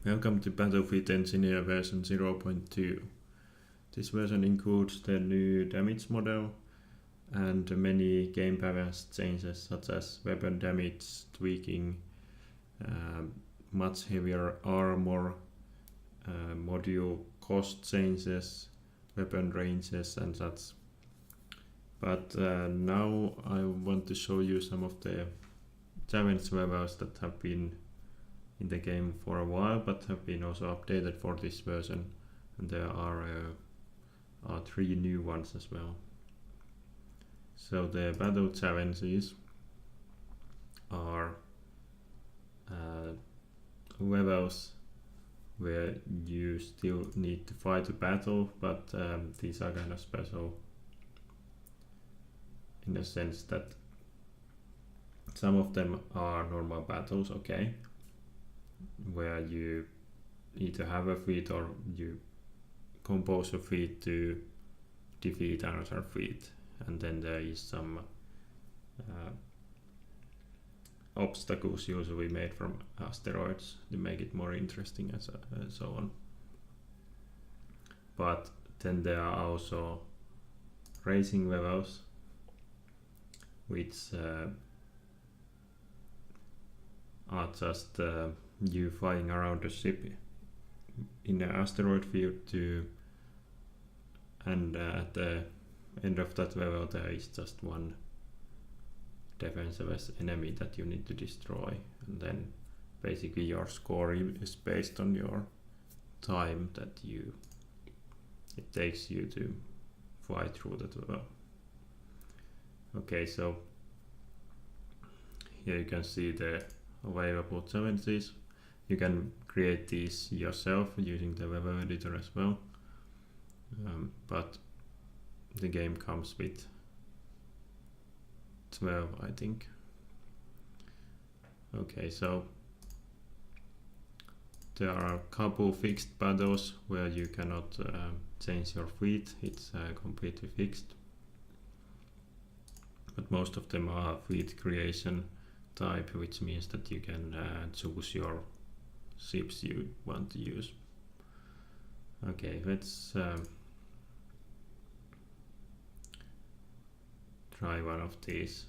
Welcome to Battlefleet Engineer version 0.2. This version includes the new damage model and many game balance changes such as weapon damage, tweaking, much heavier armor, module cost changes, weapon ranges and such. But now I want to show you some of the challenge levels that have been in the game for a while but have been also updated for this version, and there are 3 new ones as well. So the battle challenges are levels where you still need to fight a battle, but these are kind of special in the sense that some of them are normal battles, okay, where you either have a fleet or you compose a fleet to defeat another fleet, and then there is some obstacles usually made from asteroids to make it more interesting and so on. But then there are also racing levels which are just you flying around a ship in an asteroid field and at the end of that level there is just one defenseless enemy that you need to destroy, and then basically your score is based on your time that it takes you to fly through that level. Okay, so here you can see the available challenges. You can create these yourself using the level editor as well, but the game comes with 12, I think. Okay, so there are a couple fixed battles where you cannot change your fleet. It's completely fixed, but most of them are fleet creation type, which means that you can choose your ships you want to use. Okay, let's try one of these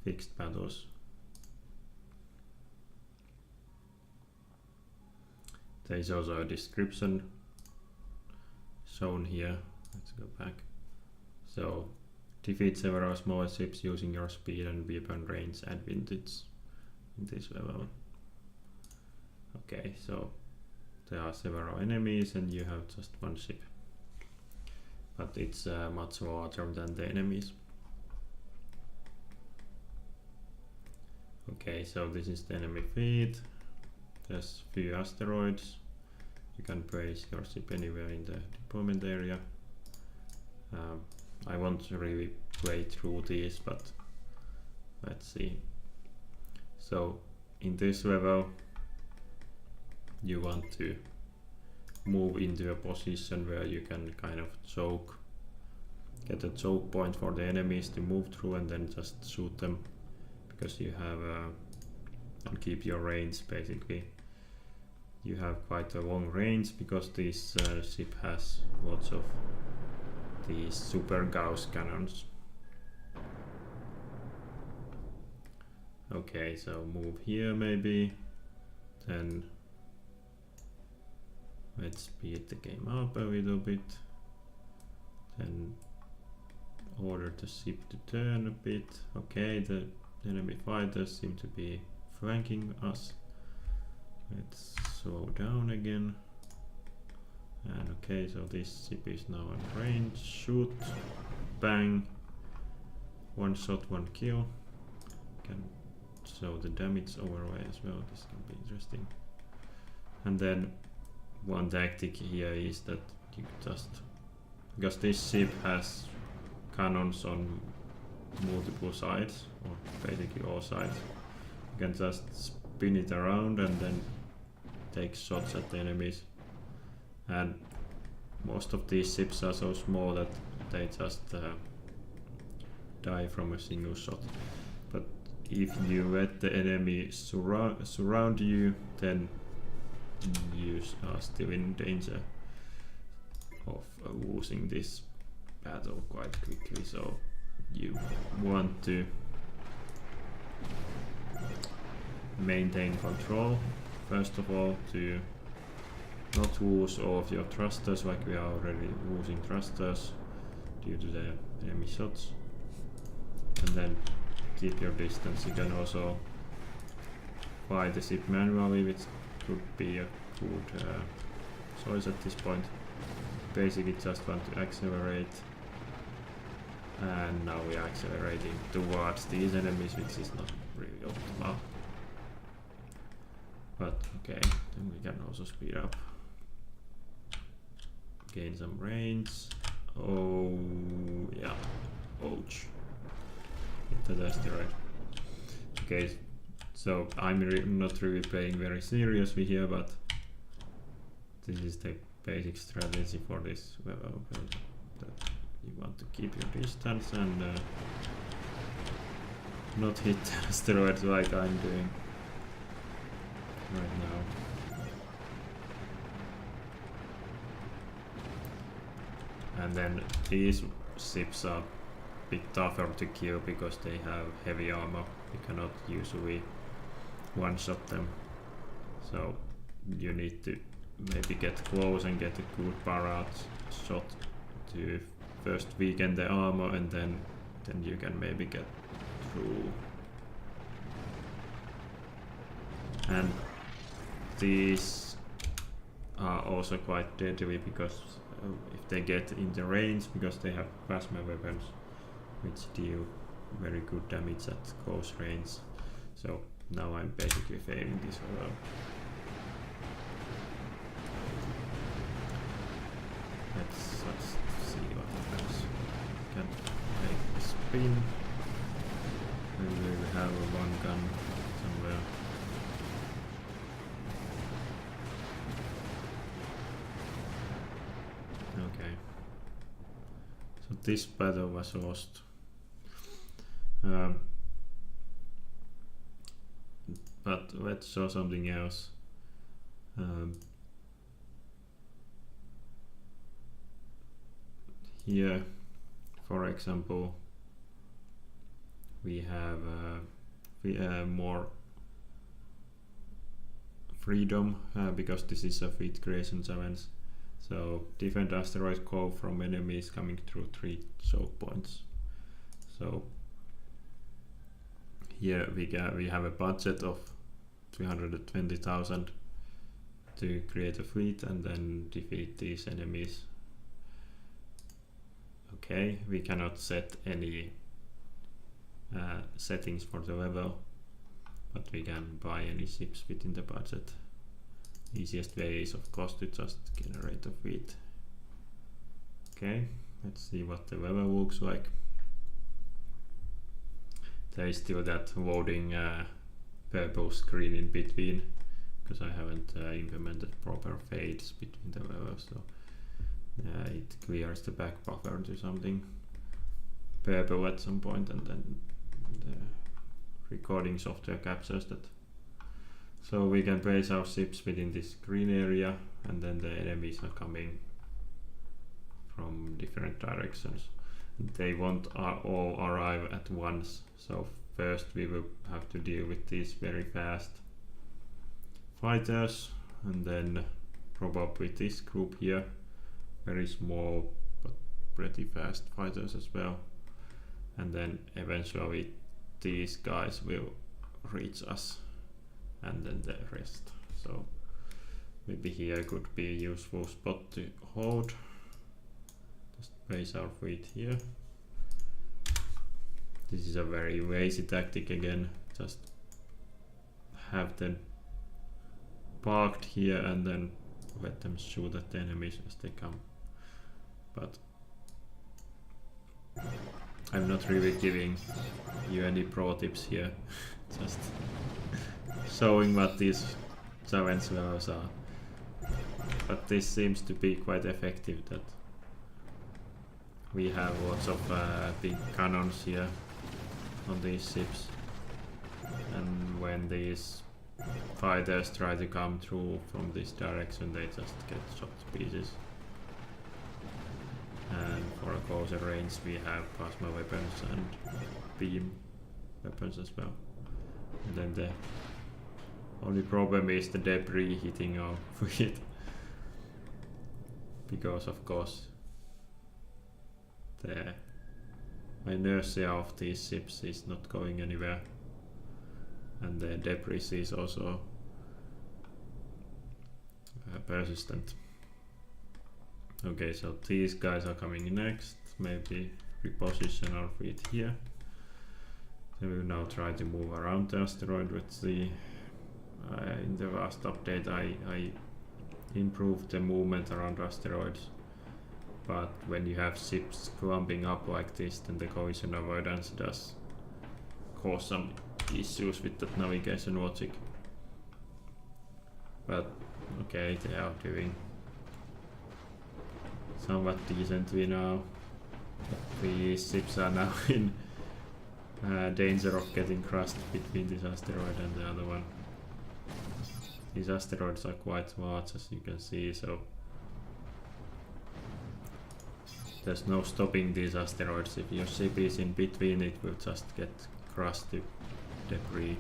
fixed battles. There is also a description shown here. Let's go back. So, defeat several smaller ships using your speed and weapon range and vintage in this level. Okay, so there are several enemies and you have just one ship, but it's much larger than the enemies. Okay, so this is the enemy fleet. There's few asteroids. You can place your ship anywhere in the deployment area. I won't really play through these, but let's see. So in this level you want to move into a position where you can kind of get a choke point for the enemies to move through, and then just shoot them, because you have and keep your range. Basically you have quite a long range because this ship has lots of these super Gauss cannons. Okay, so move here maybe, then let's speed the game up a little bit, then order the ship to turn a bit. Okay, the enemy fighters seem to be flanking us. Let's slow down again. And okay, so this ship is now in range. Shoot, bang, one shot, one kill. Can show the damage overlay as well. This can be interesting. And then one tactic here is that you just, because this ship has cannons on multiple sides, or basically all sides, you can just spin it around and then take shots at the enemies. And most of these ships are so small that they just die from a single shot. But if you let the enemy surround you, then are still in danger of losing this battle quite quickly, so you want to maintain control first of all, to not lose all of your thrusters, like we are already losing thrusters due to the enemy shots, and then keep your distance. You can also fly the ship manually, which could be a good choice at this point. Basically just want to accelerate, and now we are accelerating towards these enemies, which is not really optimal. But okay, then we can also speed up. Gain some range. Oh yeah, ouch. Hit the asteroid. Okay, so I'm not really playing very seriously here, but this is the basic strategy for this level. That you want to keep your distance and not hit asteroids like I'm doing right now. And then these ships are a bit tougher to kill because they have heavy armor. You cannot usually one-shot them, so you need to maybe get close and get a good barrage shot to first weaken the armor, and then you can maybe get through. And these are also quite deadly because if they get in the range, because they have plasma weapons which deal very good damage at close range. So now I'm basically failing this level. Let's see what happens. Can make a spin. Maybe we have one gun somewhere. Okay. So this battle was lost. But let's show something else. Here, for example, we have more freedom because this is a fleet creation challenge. So defend asteroid core from enemies coming through 3 choke points. So here we have a budget of 320,000 to create a fleet and then defeat these enemies. Okay, we cannot set any settings for the level, but we can buy any ships within the budget. Easiest way is of course to just generate a fleet. Okay, let's see what the level looks like. There is still that loading purple screen in between because I haven't implemented proper fades between the levels, so it clears the back buffer to something purple at some point, and then the recording software captures that. So we can place our ships within this green area, and then the enemies are coming from different directions. They won't all arrive at once, so first we will have to deal with these very fast fighters, and then probably this group here, very small but pretty fast fighters as well, and then eventually these guys will reach us, and then the rest. So maybe here could be a useful spot to hold. Just place our fleet here. This is a very lazy tactic again, just have them parked here and then let them shoot at the enemies as they come. But I'm not really giving you any pro tips here, just showing what these challenge levels are. But this seems to be quite effective, that we have lots of big cannons here on these ships, and when these fighters try to come through from this direction, they just get shot to pieces. And for a closer range we have plasma weapons and beam weapons as well. And then the only problem is the debris hitting our fleet. Because of course the inertia of these ships is not going anywhere. And the debris is also persistent. Okay, so these guys are coming next. Maybe reposition our fleet here. Then we will now try to move around the asteroid. Let's see. In the last update I improved the movement around asteroids. But when you have ships clumping up like this, then the collision avoidance does cause some issues with that navigation logic. But okay, they are doing somewhat decently now. These ships are now in danger of getting crushed between this asteroid and the other one. These asteroids are quite large, as you can see, so there's no stopping these asteroids. If your ship is in between, it will just get crushed to debris.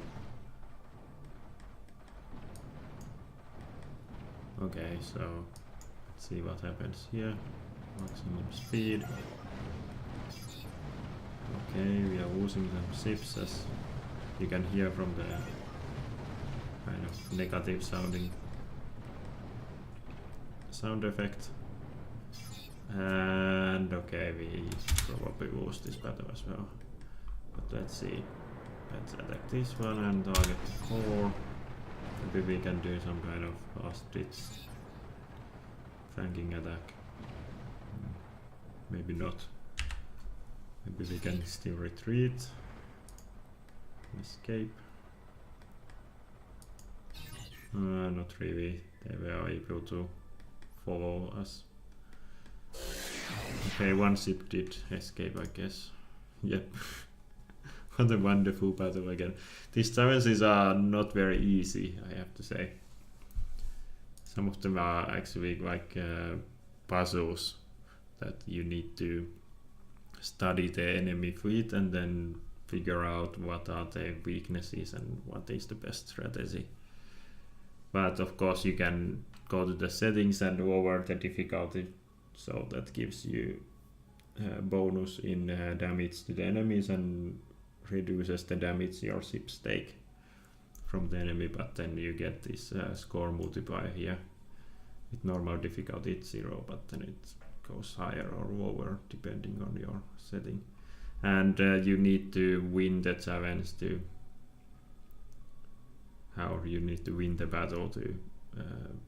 Okay, so let's see what happens here. Maximum speed. Okay, we are losing some ships, as you can hear from the kind of negative sounding sound effect. And okay, we probably lose this battle as well. But let's see. Let's attack this one and target the core. Maybe we can do some kind of last ditch flanking attack. Maybe not. Maybe we can still retreat. Escape. Not really. They were able to follow us. Okay, one ship did escape, I guess. Yep. What a wonderful battle again. These challenges are not very easy, I have to say. Some of them are actually like puzzles that you need to study the enemy fleet and then figure out what are their weaknesses and what is the best strategy. But of course you can go to the settings and lower the difficulty, so that gives you bonus in damage to the enemies and reduces the damage your ships take from the enemy, but then you get this score multiplier here. With normal difficulty it's 0, but then it goes higher or lower depending on your setting. And you need to win the challenge to you need to win the battle to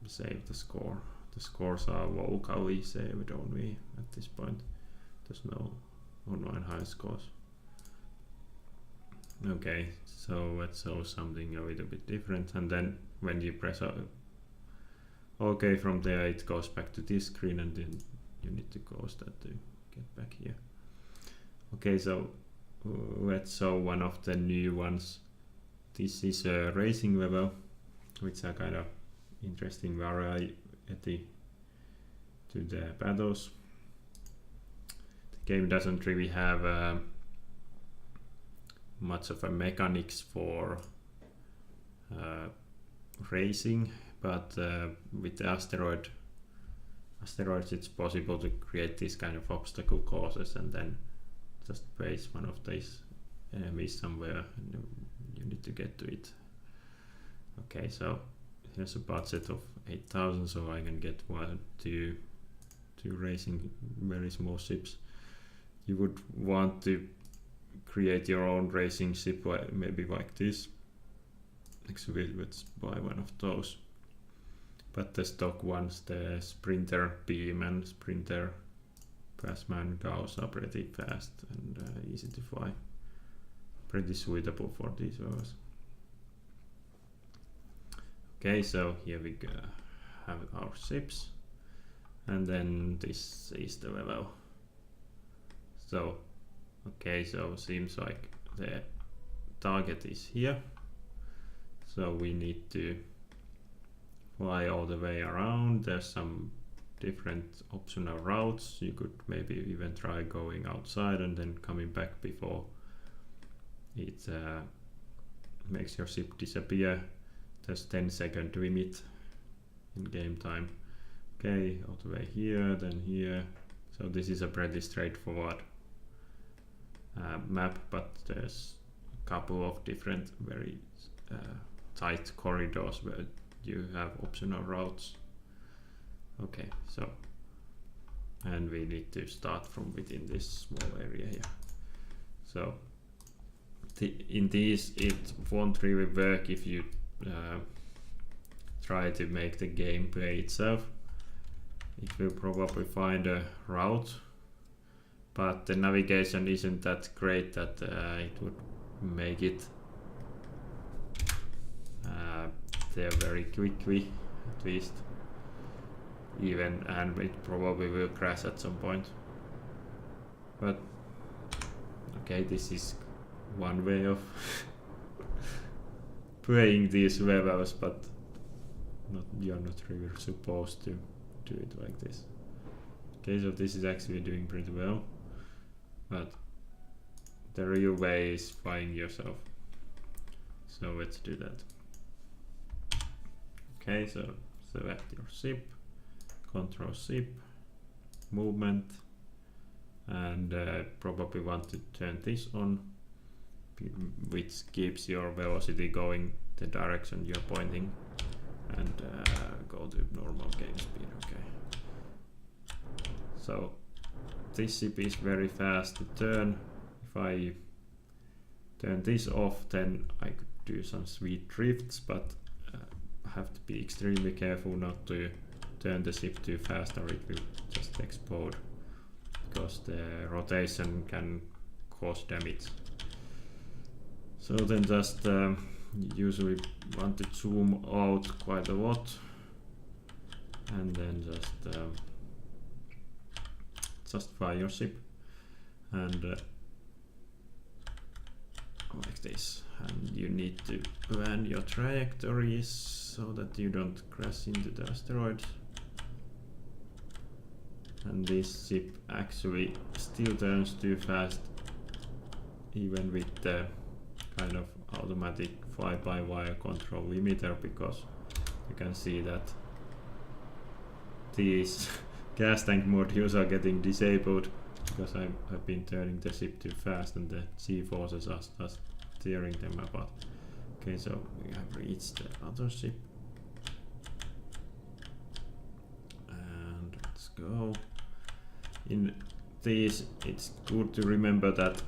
save the score. The scores are locally saved only at this point. There's no online high scores. Okay, so let's show something a little bit different, and then when you press OK from there it goes back to this screen, and then you need to close that to get back here. Okay, so let's show one of the new ones. This is a racing level, which are kind of interesting variety to the battles. The game doesn't really have much of a mechanics for racing, but with the asteroids it's possible to create this kind of obstacle courses and then just place one of these enemies somewhere and you need to get to it. Okay, so here's a budget of 8,000, so I can get 2 racing very small ships. You would want to create your own racing ship, maybe like this. Actually, let's buy one of those. But the stock ones, the Sprinter Beam and Sprinter Plasma and Gauss, are pretty fast and easy to fly. Pretty suitable for these levels. Okay, so here we go. Have our ships, and then this is the level. So okay, so seems like the target is here. so we need to fly all the way around. There's some different optional routes. You could maybe even try going outside and then coming back before it makes your ship disappear. There's 10-second limit in game time. Okay, all the way here, then here. So this is a pretty straightforward map, but there's a couple of different very tight corridors where you have optional routes. Okay, so, and we need to start from within this small area here. So in these it won't really work if you try to make the gameplay itself. It will probably find a route, but the navigation isn't that great that it would make it there very quickly, at least. Even, and it probably will crash at some point. But okay, this is one way of playing these levels, but you're not really supposed to do it like this. Okay, so this is actually doing pretty well, but the real way is flying yourself. So let's do that. Okay, so select your ship, control ship, movement, and probably want to turn this on, which keeps your velocity going the direction you're pointing, and go to normal game speed. Okay. So this ship is very fast to turn. If I turn this off, then I could do some sweet drifts, but have to be extremely careful not to turn the ship too fast or it will just explode, because the rotation can cause damage. So then just usually want to zoom out quite a lot, and then just fly your ship, and like this. And you need to plan your trajectories so that you don't crash into the asteroids. And this ship actually still turns too fast, even with the kind of automatic fly-by-wire control limiter, because you can see that these gas tank modules are getting disabled because I've been turning the ship too fast and the G-forces are tearing them apart. Okay, so we have reached the other ship. And let's go. In these, it's good to remember that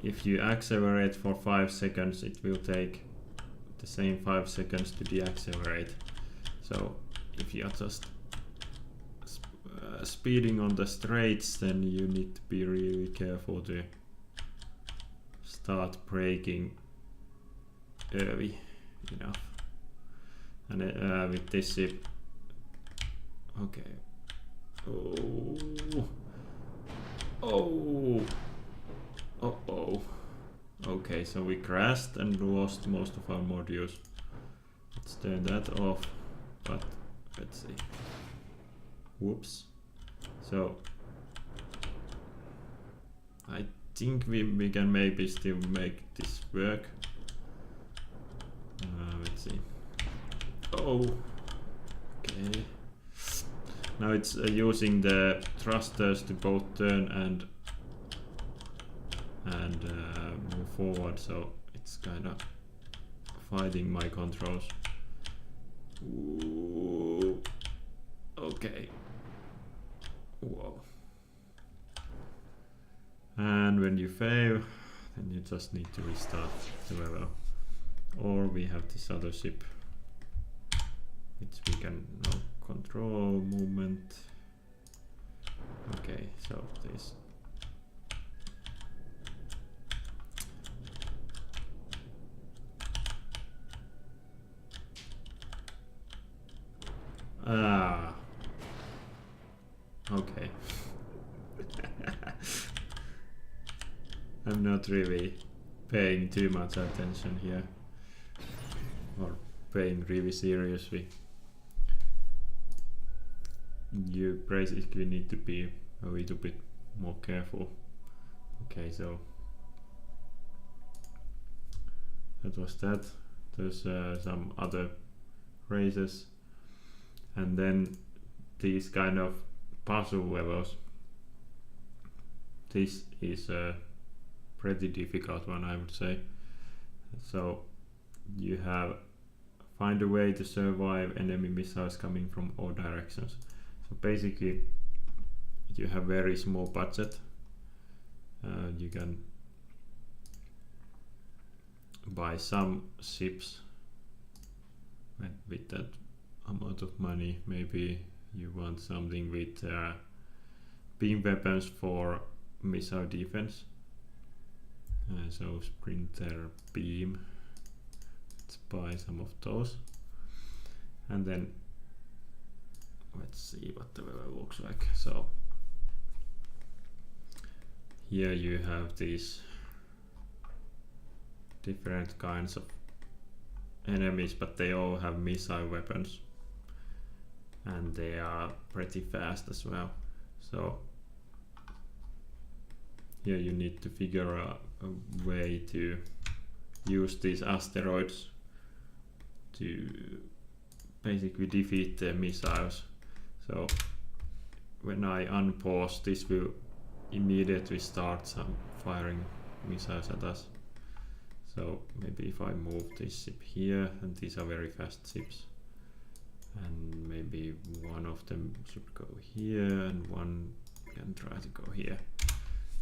if you accelerate for 5 seconds, it will take the same 5 seconds to deaccelerate. So if you are just speeding on the straights, then you need to be really careful to start braking early enough. And with this ship, okay. Okay, so we crashed and lost most of our modules. Let's turn that off, but let's see. Whoops. So I think we can maybe still make this work. Let's see. Okay. Now it's using the thrusters to both turn and move forward, so it's kind of fighting my controls. Ooh. Okay. Whoa. And when you fail, then you just need to restart the level. Or we have this other ship, which we can now control movement. Okay, so this. Okay. I'm not really paying too much attention here, or paying really seriously. You basically need to be a little bit more careful. Okay, so that was that. There's some other races, and then these kind of puzzle levels. This is a pretty difficult one, I would say. So you have find a way to survive enemy missiles coming from all directions. So basically you have very small budget. You can buy some ships with that amount of money. Maybe you want something with beam weapons for missile defense. So sprinter beam, let's buy some of those, and then let's see what the level looks like. So here you have these different kinds of enemies, but they all have missile weapons and they are pretty fast as well. So here you need to figure out a way to use these asteroids to basically defeat the missiles. So when I unpause, this will immediately start some firing missiles at us. So maybe if I move this ship here, and these are very fast ships, and maybe one of them should go here and one can try to go here,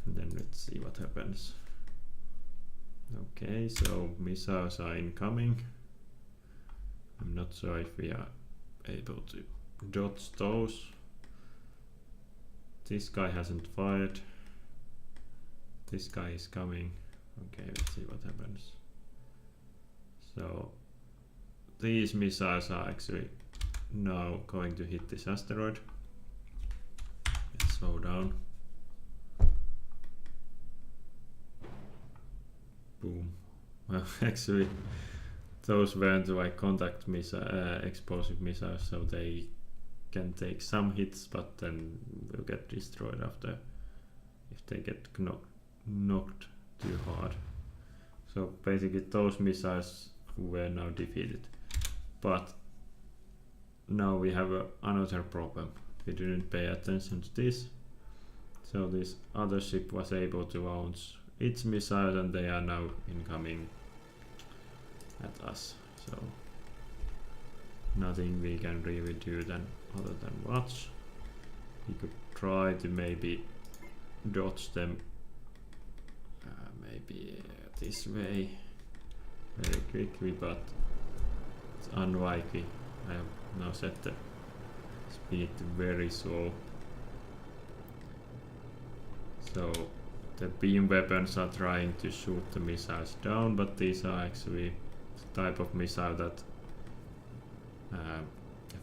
and then let's see what happens. Okay, so missiles are incoming. I'm not sure if we are able to dodge those. This guy hasn't fired. This guy is coming. Okay, let's see what happens. So these missiles are actually now going to hit this asteroid. Let's slow down. Boom. Well, actually those weren't like contact explosive missiles, so they can take some hits, but then will get destroyed after if they get knocked too hard. So basically those missiles were now defeated, but now we have another problem. We didn't pay attention to this, so this other ship was able to launch its missiles and they are now incoming at us. So nothing we can really do then other than watch. We could try to maybe dodge them maybe this way very quickly, but it's unlikely. I have now set the speed to very slow. So the beam weapons are trying to shoot the missiles down, but these are actually the type of missile that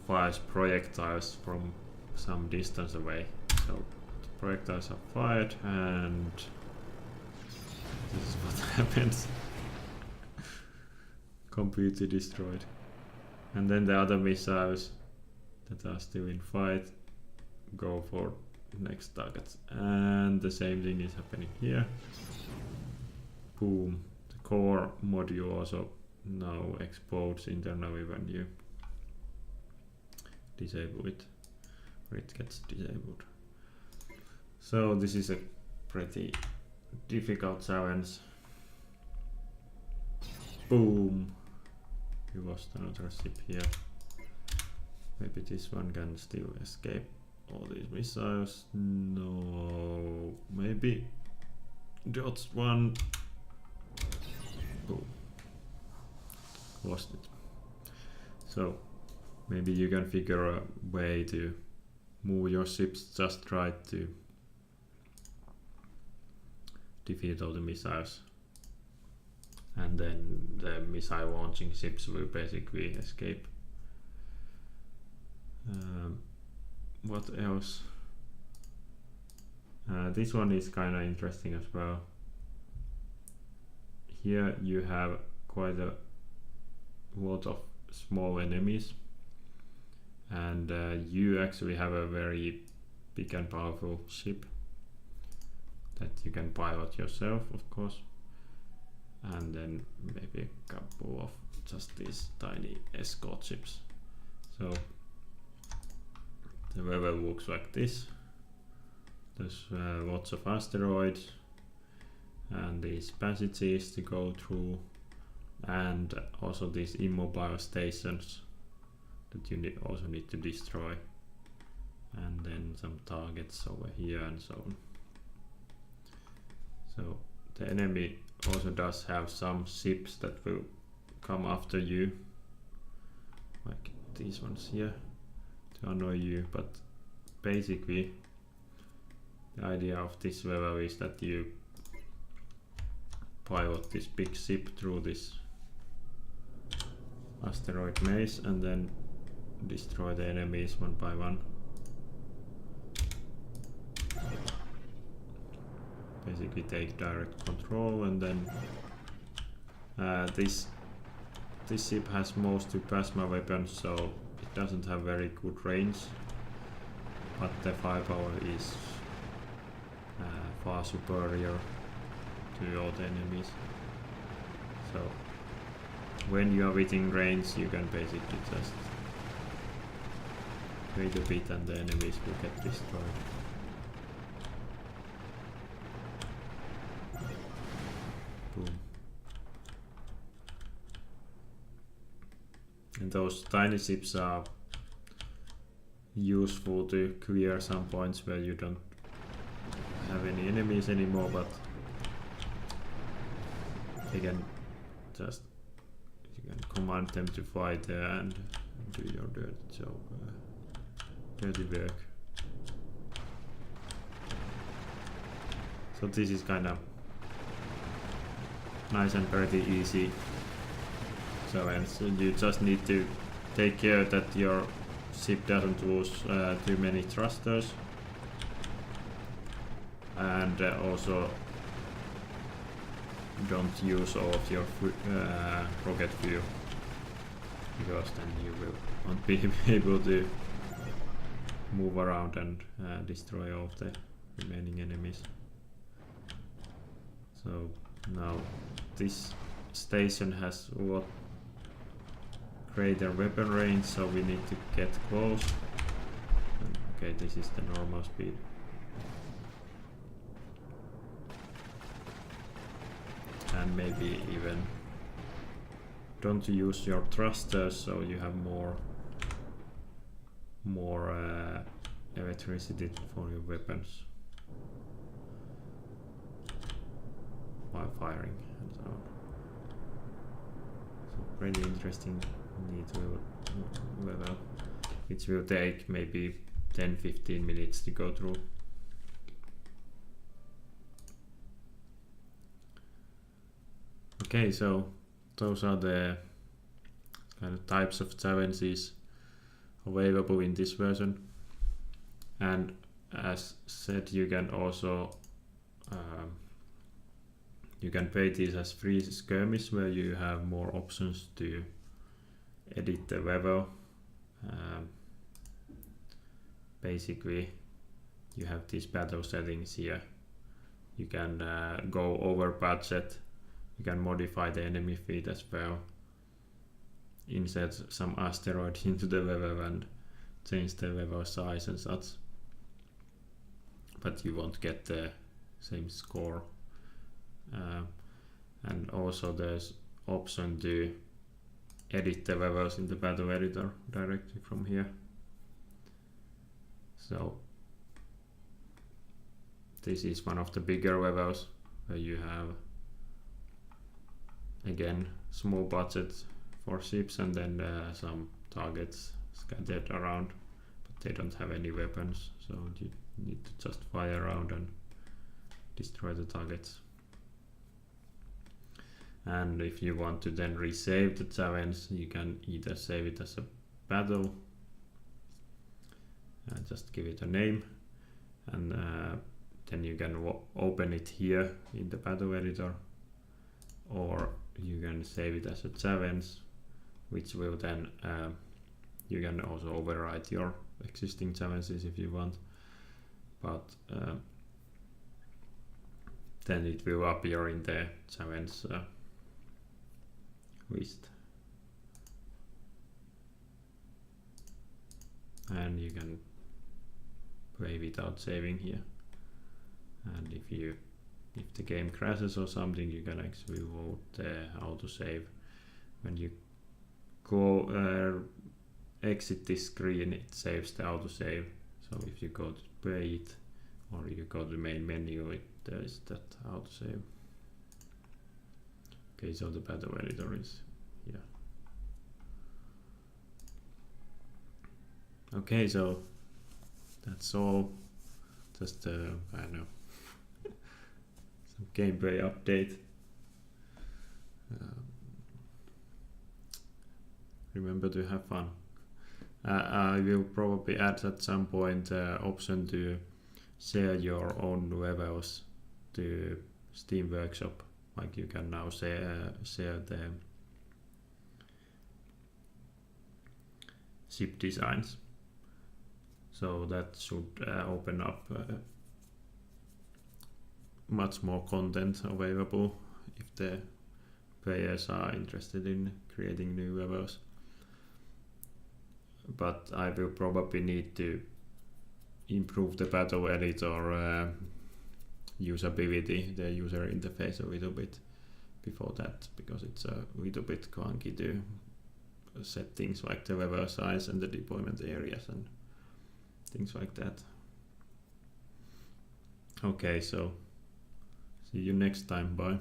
fires projectiles from some distance away. So the projectiles are fired and this is what happens. Completely destroyed. And then the other missiles that are still in fight go for next targets. And the same thing is happening here. Boom. The core module also now explodes internally when you disable it, or it gets disabled. So this is a pretty difficult challenge. Boom. We lost another ship here. Maybe this one can still escape all these missiles. No, maybe dodged one. Boom. Lost it. So maybe you can figure a way to move your ships. Just try to defeat all the missiles, and then the missile launching ships will basically escape. What else? This one is kind of interesting as well. here you have quite a lot of small enemies, and you actually have a very big and powerful ship that you can pilot yourself, of course, and then maybe a couple of just these tiny escort ships. So the level looks like this. There's lots of asteroids and these passages to go through, and also these immobile stations that you also need to destroy, and then some targets over here and so on. So the enemy also does have some ships that will come after you, like these ones here, to annoy you, but basically the idea of this level is that you pilot this big ship through this asteroid maze and then destroy the enemies one by one. Basically take direct control, and then this ship has mostly plasma weapons, so it doesn't have very good range, but the firepower is far superior to all the enemies. So when you are within range, you can basically just wait a bit and the enemies will get destroyed. Boom. And those tiny ships are useful to clear some points where you don't have any enemies anymore, but you can just command them to fight and do your dirty job, dirty work. So this is kind of nice and pretty easy. So you just need to take care that your ship doesn't lose too many thrusters, and also don't use all of your rocket fuel, because then you will not be able to move around and destroy all of the remaining enemies. So now this station has a lot greater weapon range, so we need to get close. Okay, this is the normal speed. And maybe even don't use your thrusters, so you have more electricity for your weapons while firing and so on. So pretty interesting, neat level, which will take maybe 10-15 minutes to go through. Okay, so those are the kind of types of challenges available in this version, and as said, you can also you can play these as free skirmish, where you have more options to edit the level. Basically, you have these battle settings here. You can go over budget. You can modify the enemy feed as well, insert some asteroid into the level and change the level size and such, but you won't get the same score. And also there's option to edit the levels in the battle editor directly from here. So this is one of the bigger levels where you have, again, small budget for ships, and then some targets scattered around, but they don't have any weapons, so you need to just fly around and destroy the targets. And if you want to then resave the challenge, you can either save it as a battle, just give it a name, and then you can open it here in the battle editor, or you can save it as a challenge, which will then you can also overwrite your existing challenges if you want, but then it will appear in the challenge list, and you can play without saving here. And if the game crashes or something, you can actually vote the autosave. When you go exit this screen, it saves the autosave. So if you go to play it, or you go to the main menu, there is that autosave. Okay, so the battle editor is here. Okay, so that's all. Just I don't know, some gameplay update. Remember to have fun. I will probably add at some point option to share your own levels to Steam Workshop. Like you can now share the ship designs. So that should open up much more content available if the players are interested in creating new levels. But I will probably need to improve the battle editor usability, the user interface a little bit before that, because it's a little bit clunky to set things like the level size and the deployment areas and things like that. Okay, so see you next time. Bye.